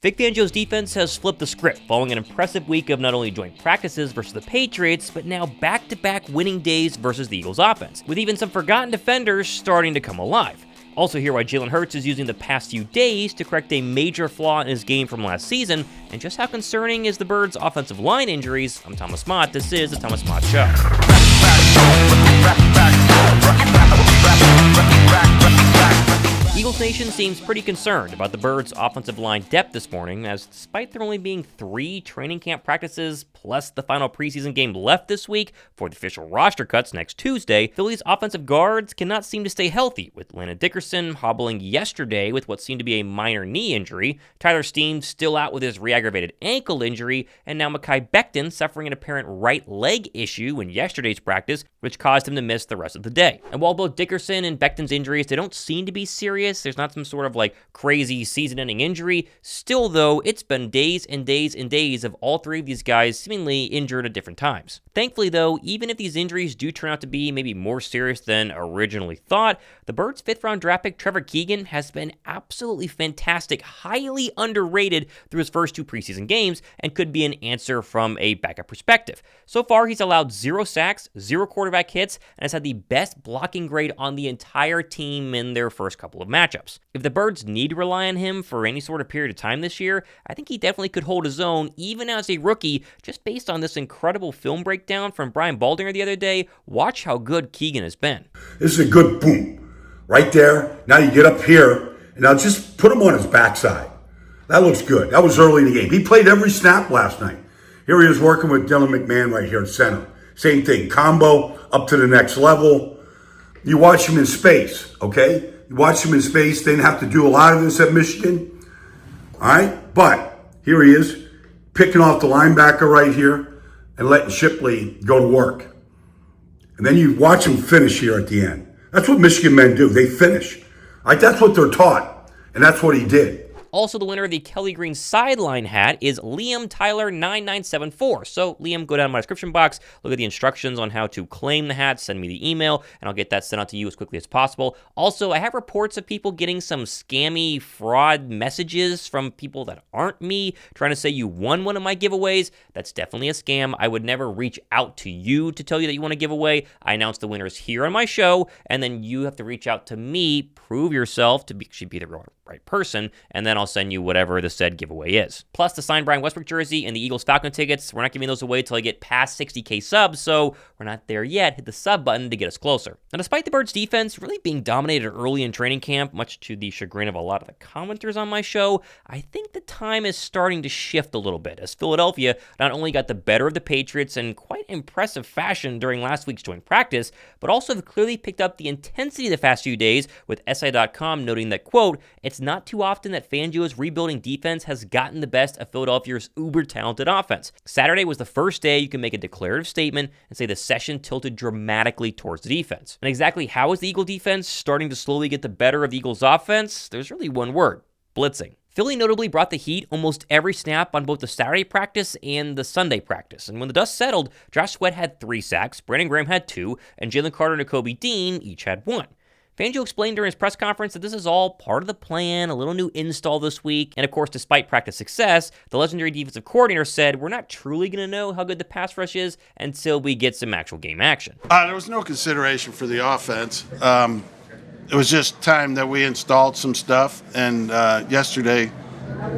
Vic Fangio's defense has flipped the script following an impressive week of not only joint practices versus the Patriots, but now back-to-back winning days versus the Eagles' offense, with even some forgotten defenders starting to come alive. Also hear why Jalen Hurts is using the past few days to correct a major flaw in his game from last season, and just how concerning is the Birds' offensive line injuries. I'm Thomas Mott. This is the Thomas Mott Show. Eagles Nation seems pretty concerned about the Birds' offensive line depth this morning, as despite there only being 3 training camp practices plus the final preseason game left this week for the official roster cuts next Tuesday, Philly's offensive guards cannot seem to stay healthy, with Landon Dickerson hobbling yesterday with what seemed to be a minor knee injury, Tyler Steen still out with his re-aggravated ankle injury, and now McKee Becton suffering an apparent right leg issue in yesterday's practice, which caused him to miss the rest of the day. And while both Dickerson and Becton's injuries, they don't seem to be serious, there's not some sort of crazy season-ending injury. Still though, it's been days and days and days of all 3 of these guys seemingly injured at different times. Thankfully though, even if these injuries do turn out to be maybe more serious than originally thought, the Birds' 5th-round draft pick Trevor Keegan has been absolutely fantastic, highly underrated through his first 2 preseason games, and could be an answer from a backup perspective. So far, he's allowed 0 sacks, 0 quarterback hits, and has had the best blocking grade on the entire team in their first couple of matchups. If the Birds need to rely on him for any sort of period of time this year, I think he definitely could hold his own even as a rookie, just based on this incredible film breakdown from Brian Baldinger the other day. Watch how good Keegan has been. This is a good boom. Right there. Now you get up here, and now just put him on his backside. That looks good. That was early in the game. He played every snap last night. Here he is working with Dylan McMahon right here in center. Same thing. Combo up to the next level. You watch him in space, okay? You watch him in space. They didn't have to do a lot of this at Michigan. All right? But here he is, picking off the linebacker right here and letting Shipley go to work. And then you watch him finish here at the end. That's what Michigan men do. They finish. That's what they're taught. And that's what he did. Also, the winner of the Kelly Green sideline hat is Liam Tyler 9974. So, Liam, go down to my description box, look at the instructions on how to claim the hat, send me the email, and I'll get that sent out to you as quickly as possible. Also, I have reports of people getting some scammy fraud messages from people that aren't me, trying to say you won one of my giveaways. That's definitely a scam. I would never reach out to you to tell you that you want a giveaway. I announce the winners here on my show, and then you have to reach out to me, prove yourself to be the right person, and then I'll send you whatever the said giveaway is. Plus, the signed Brian Westbrook jersey and the Eagles Falcon tickets, we're not giving those away until I get past 60K subs, so we're not there yet. Hit the sub button to get us closer. Now, despite the Birds' defense really being dominated early in training camp, much to the chagrin of a lot of the commenters on my show, I think the time is starting to shift a little bit, as Philadelphia not only got the better of the Patriots in quite impressive fashion during last week's joint practice, but also have clearly picked up the intensity the past few days, with SI.com noting that, quote, "It's not too often that Fangio's rebuilding defense has gotten the best of Philadelphia's uber-talented offense. Saturday was the first day you can make a declarative statement and say the session tilted dramatically towards the defense." And exactly how is the Eagle defense starting to slowly get the better of the Eagles' offense? There's really one word: blitzing. Philly notably brought the heat almost every snap on both the Saturday practice and the Sunday practice. And when the dust settled, Josh Sweat had 3 sacks, Brandon Graham had 2, and Jalen Carter and Nakobe Dean each had 1. Fangio explained during his press conference that this is all part of the plan, a little new install this week. And of course, despite practice success, the legendary defensive coordinator said, "We're not truly going to know how good the pass rush is until we get some actual game action." There was no consideration for the offense. It was just time that we installed some stuff, and yesterday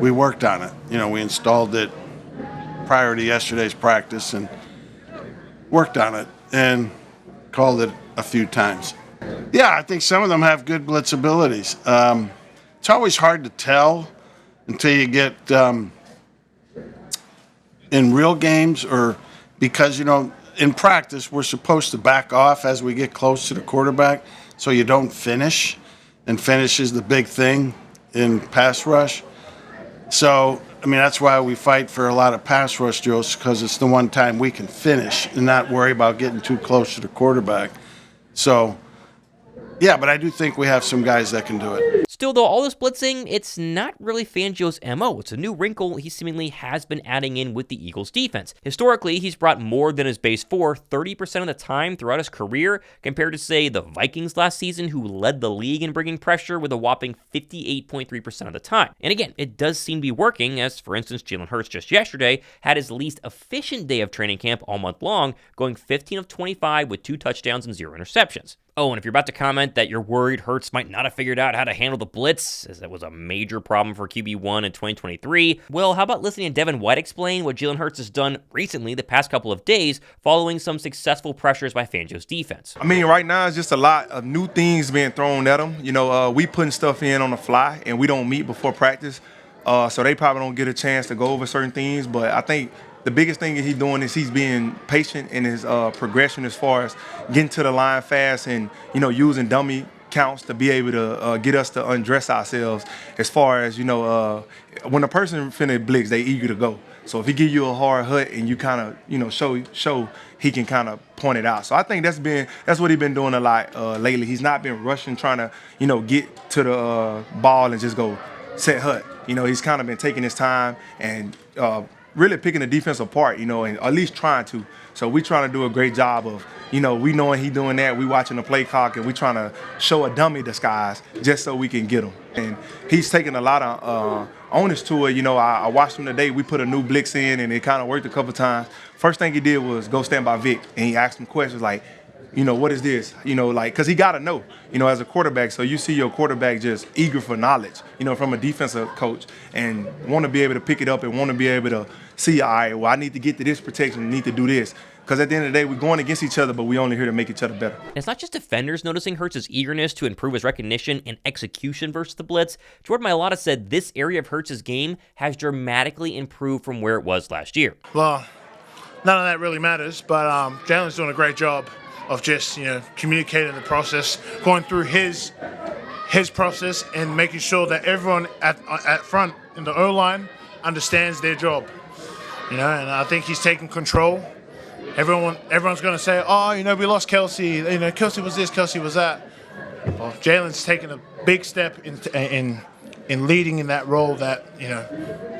we worked on it. We installed it prior to yesterday's practice and worked on it and called it a few times. Yeah, I think some of them have good blitz abilities. It's always hard to tell until you get in real games, or because, in practice, we're supposed to back off as we get close to the quarterback so you don't finish, and finish is the big thing in pass rush. So, that's why we fight for a lot of pass rush drills, because it's the one time we can finish and not worry about getting too close to the quarterback. So, yeah, but I do think we have some guys that can do it. Still, though, all this blitzing, it's not really Fangio's MO. It's a new wrinkle he seemingly has been adding in with the Eagles' defense. Historically, he's brought more than his base for 30% of the time throughout his career, compared to, say, the Vikings last season, who led the league in bringing pressure with a whopping 58.3% of the time. And again, it does seem to be working, as, for instance, Jalen Hurts just yesterday had his least efficient day of training camp all month long, going 15 of 25 with 2 touchdowns and 0 interceptions. Oh, and if you're about to comment that you're worried Hurts might not have figured out how to handle the blitz, as that was a major problem for QB1 in 2023, well, how about listening to Devin White explain what Jalen Hurts has done recently the past couple of days following some successful pressures by Fangio's defense? I mean, right now it's just a lot of new things being thrown at him. You know, we putting stuff in on the fly, and we don't meet before practice, so they probably don't get a chance to go over certain things, but I think the biggest thing that he's doing is he's being patient in his progression as far as getting to the line fast and, you know, using dummy counts to be able to get us to undress ourselves as far as, you know, when a person finna blitz, they eager to go. So if he give you a hard hut and you kind of, you know, show he can kind of point it out. So I think that's what he's been doing a lot lately. He's not been rushing, trying to, you know, get to the ball and just go set hut. You know, he's kind of been taking his time and really picking the defense apart, you know, and at least trying to. So we trying to do a great job of, you know, we knowing he doing that. We watching the play clock and we trying to show a dummy disguise just so we can get him. And he's taking a lot of onus to it. You know, I watched him today. We put a new blitz in and it kind of worked a couple times. First thing he did was go stand by Vic and he asked him questions like, you know, what is this? You know, like, because he got to know, you know, as a quarterback. So you see your quarterback just eager for knowledge, you know, from a defensive coach and want to be able to pick it up and want to be able to see, all right, well, I need to get to this protection, need to do this. Because at the end of the day, we're going against each other, but we're only here to make each other better. And it's not just defenders noticing Hurts' eagerness to improve his recognition and execution versus the blitz. Jordan Mailata said this area of Hurts' game has dramatically improved from where it was last year. Well, none of that really matters, but Jalen's doing a great job of just, you know, communicating the process, going through his process and making sure that everyone at front in the O-line understands their job. You know, and I think he's taking control. Everyone's going to say, oh, you know, we lost Kelsey. You know, Kelsey was this, Kelsey was that. Well, Jalen's taken a big step in leading in that role, that, you know,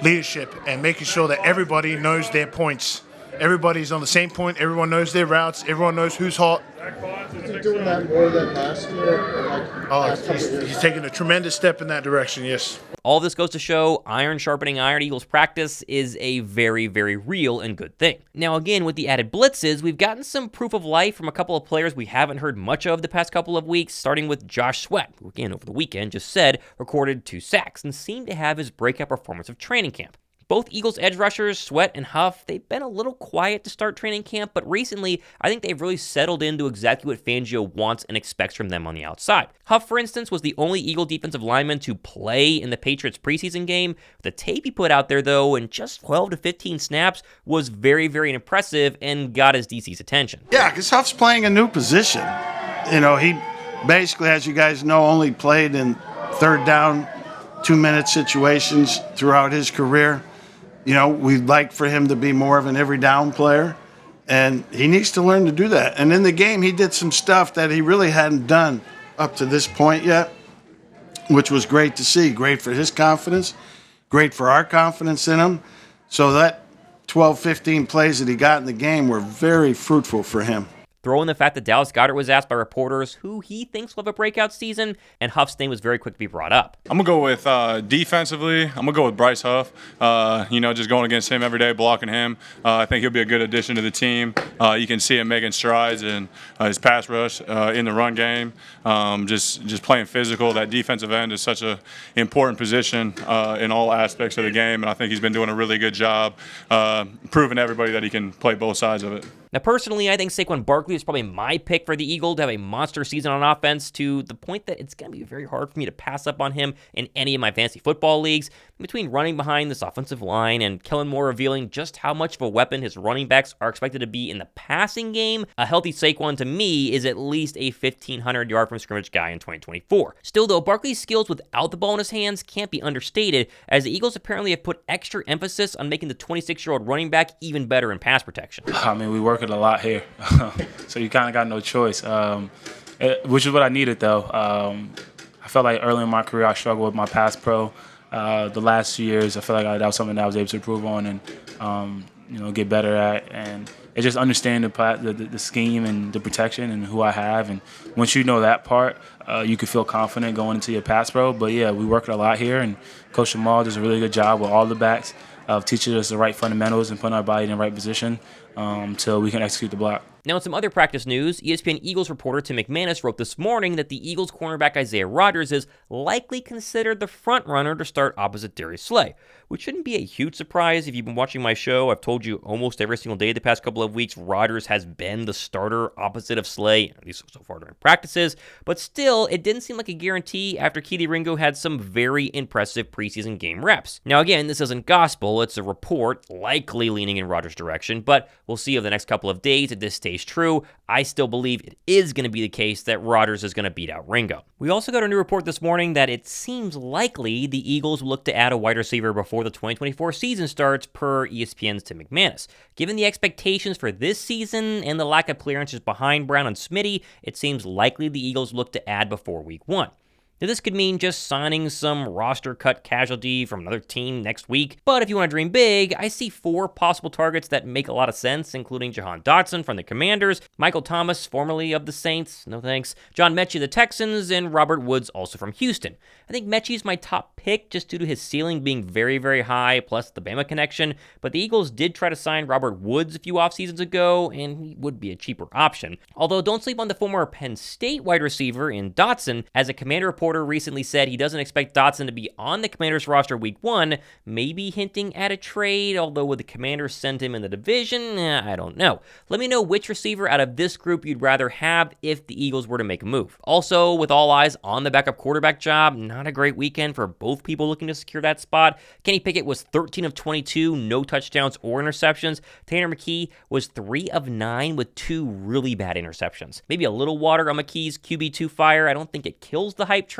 leadership, and making sure that everybody knows their points. Everybody's on the same point. Everyone knows their routes. Everyone knows who's hot. Is he doing that more than last year? He's taking a tremendous step in that direction, yes. All this goes to show iron sharpening iron. Eagles practice is a very, very real and good thing. Now, again, with the added blitzes, we've gotten some proof of life from a couple of players we haven't heard much of the past couple of weeks, starting with Josh Sweat, who again over the weekend just said recorded 2 sacks and seemed to have his breakout performance of training camp. Both Eagles edge rushers, Sweat and Huff, they've been a little quiet to start training camp, but recently I think they've really settled into exactly what Fangio wants and expects from them on the outside. Huff, for instance, was the only Eagle defensive lineman to play in the Patriots preseason game. The tape he put out there, though, in just 12 to 15 snaps was very, very impressive and got his DC's attention. Yeah, because Huff's playing a new position. You know, he basically, as you guys know, only played in third down, 2-minute situations throughout his career. You know, we'd like for him to be more of an every down player, and he needs to learn to do that. And in the game, he did some stuff that he really hadn't done up to this point yet, which was great to see. Great for his confidence, great for our confidence in him. So that 12, 15 plays that he got in the game were very fruitful for him. Throw in the fact that Dallas Goedert was asked by reporters who he thinks will have a breakout season, and Huff's name was very quick to be brought up. I'm going to go with defensively. I'm going to go with Bryce Huff. You know, just going against him every day, blocking him. I think he'll be a good addition to the team. You can see him making strides in his pass rush, in the run game, just playing physical. That defensive end is such an important position in all aspects of the game, and I think he's been doing a really good job proving to everybody that he can play both sides of it. Now, personally, I think Saquon Barkley is probably my pick for the Eagles to have a monster season on offense, to the point that it's going to be very hard for me to pass up on him in any of my fantasy football leagues. Between running behind this offensive line and Kellen Moore revealing just how much of a weapon his running backs are expected to be in the passing game, a healthy Saquon to me is at least a 1,500-yard from scrimmage guy in 2024. Still, though, Barkley's skills without the ball in his hands can't be understated, as the Eagles apparently have put extra emphasis on making the 26-year-old running back even better in pass protection. I mean, we work it a lot here, so you kind of got no choice, which is what I needed, though. I felt like early in my career I struggled with my pass pro. The last 2 years, I feel like that was something that I was able to improve on and get better at. And it's just understand the scheme and the protection and who I have. And once you know that part, you can feel confident going into your pass pro. But yeah, we work a lot here, and Coach Jamal does a really good job with all the backs of teaching us the right fundamentals and putting our body in the right position so we can execute the block. Now, in some other practice news, ESPN Eagles reporter Tim McManus wrote this morning that the Eagles cornerback Isaiah Rodgers is likely considered the front runner to start opposite Darius Slay, which shouldn't be a huge surprise. If you've been watching my show, I've told you almost every single day the past couple of weeks, Rodgers has been the starter opposite of Slay, at least so far during practices, but still, it didn't seem like a guarantee after Keegan Ringo had some very impressive preseason game reps. Now, again, this isn't gospel, it's a report, likely leaning in Rodgers' direction, but we'll see over the next couple of days if this stays true. I still believe it is going to be the case that Rodgers is going to beat out Ringo. We also got a new report this morning that it seems likely the Eagles will look to add a wide receiver before the 2024 season starts, per ESPN's Tim McManus. Given the expectations for this season and the lack of clearances behind Brown and Smitty, it seems likely the Eagles look to add before week 1. Now, this could mean just signing some roster cut casualty from another team next week, but if you want to dream big, I see 4 possible targets that make a lot of sense, including Jahan Dotson from the Commanders, Michael Thomas, formerly of the Saints, no thanks, John Mechie of the Texans, and Robert Woods, also from Houston. I think Mechie's my top pick just due to his ceiling being very, very high, plus the Bama connection, but the Eagles did try to sign Robert Woods a few off-seasons ago, and he would be a cheaper option. Although, don't sleep on the former Penn State wide receiver in Dotson, as a Commander reporter recently said he doesn't expect Dotson to be on the Commanders roster week 1, maybe hinting at a trade, although would the Commanders send him in the division? I don't know. Let me know which receiver out of this group you'd rather have if the Eagles were to make a move. Also, with all eyes on the backup quarterback job, not a great weekend for both people looking to secure that spot. Kenny Pickett was 13 of 22, no touchdowns or interceptions. Tanner McKee was 3 of 9 with 2 really bad interceptions. Maybe a little water on McKee's QB2 fire. I don't think it kills the hype train,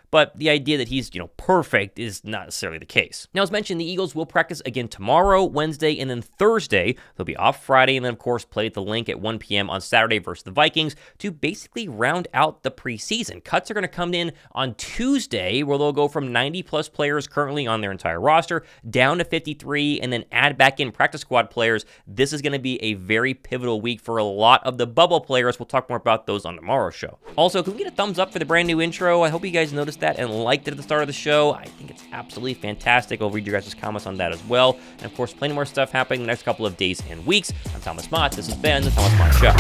but the idea that he's, perfect is not necessarily the case. Now, as mentioned, the Eagles will practice again tomorrow, Wednesday, and then Thursday. They'll be off Friday and then, of course, play at the Link at 1 p.m. on Saturday versus the Vikings to basically round out the preseason. Cuts are going to come in on Tuesday, where they'll go from 90-plus players currently on their entire roster down to 53 and then add back in practice squad players. This is going to be a very pivotal week for a lot of the bubble players. We'll talk more about those on tomorrow's show. Also, can we get a thumbs up for the brand new intro? I hope you guys noticed that and liked it at the start of the show. I think it's absolutely fantastic. I'll read your guys' comments on that as well. And of course, plenty more stuff happening in the next couple of days and weeks. I'm Thomas Mott. This has been the Thomas Mott Show.